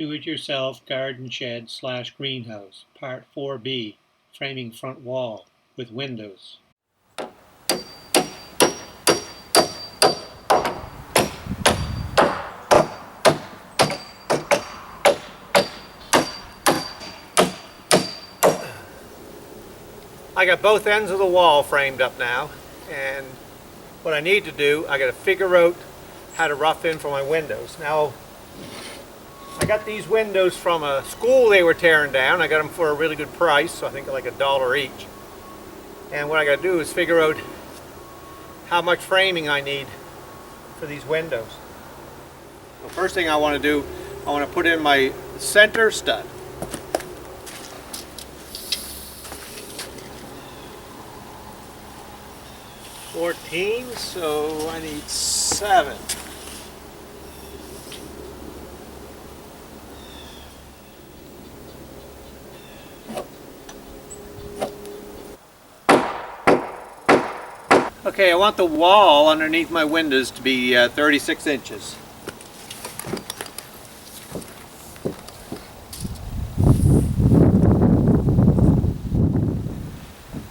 Do-it-yourself garden shed / greenhouse, part 4B, framing front wall with windows. I got both ends of the wall framed up now, and what I need to do, I got to figure out how to rough in for my windows. Now, I got these windows from a school they were tearing down. I got them for a really good price, so I think like $1 each. And what I got to do is figure out how much framing I need for these windows. The first thing I want to do, I want to put in my center stud. $14, so I need 7. Okay, I want the wall underneath my windows to be 36 inches.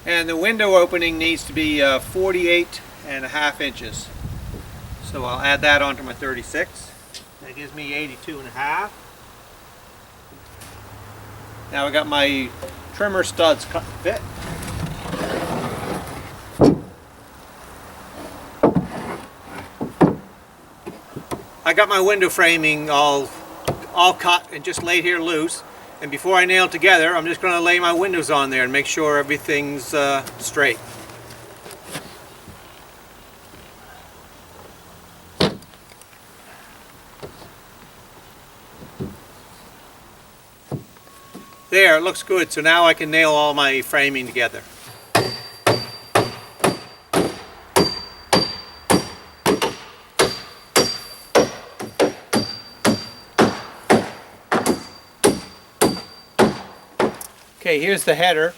And the window opening needs to be 48.5 inches. So I'll add that onto my 36. That gives me 82.5. Now I got my trimmer studs cut to fit. I got my window framing all cut and just laid here loose. And before I nail it together, I'm just going to lay my windows on there and make sure everything's straight. There, it looks good. So now I can nail all my framing together. Okay, here's the header,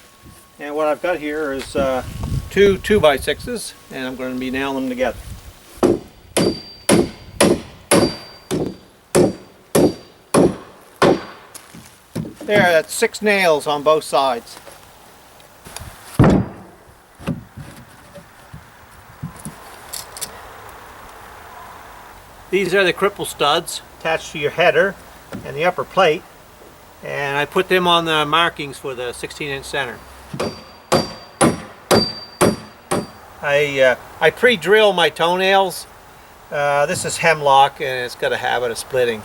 and what I've got here is two 2x6s, and I'm going to be nailing them together. There, that's 6 nails on both sides. These are the cripple studs attached to your header and the upper plate. And I put them on the markings for the 16-inch center. I pre-drill my toenails. This is hemlock and it's got a habit of splitting.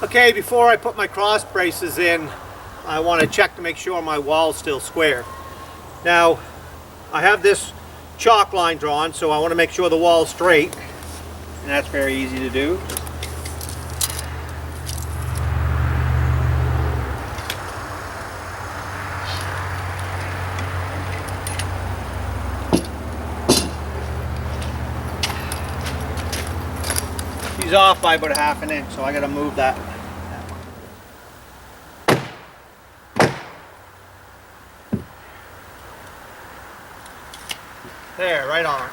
Okay, before I put my cross braces in, I want to check to make sure my wall's still square. Now, I have this chalk line drawn, so I want to make sure the wall's straight, and that's very easy to do. She's off by about 1/2 inch, so I got to move that. There, right on.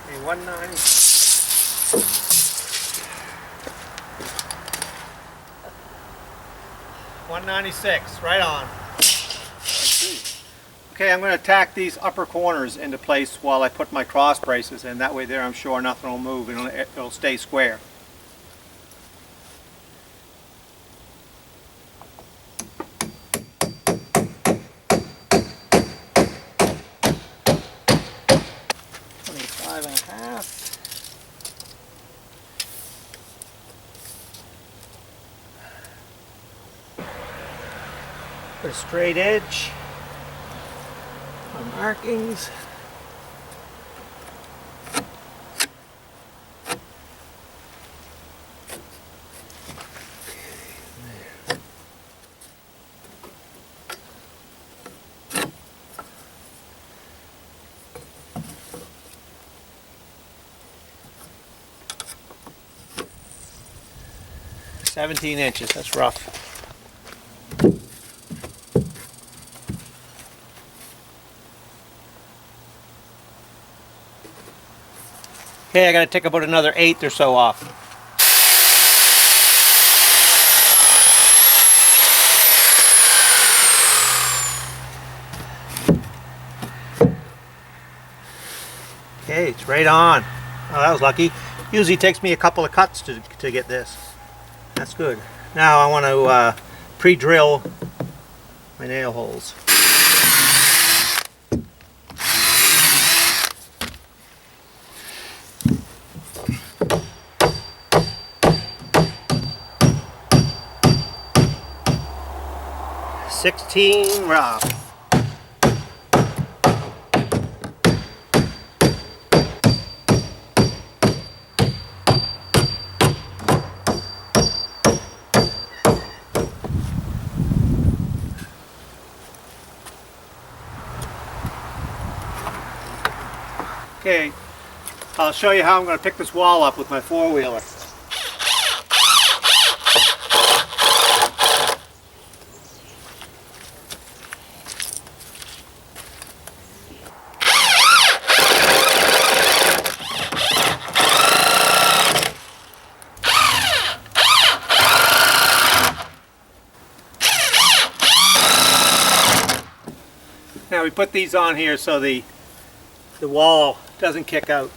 Okay, 190. 196, right on. Okay, I'm going to tack these upper corners into place while I put my cross braces in. That way there I'm sure nothing will move and it'll stay square. $25 1/2. Put a straight edge. Markings. "17 inches, that's rough. Okay, I got to take about another 1/8 or so off. Okay, it's right on. Oh, that was lucky. Usually takes me a couple of cuts to get this. That's good. Now I want to pre-drill my nail holes. "16 rough." Okay, I'll show you how I'm going to pick this wall up with my four-wheeler. Now we put these on here so the wall doesn't kick out.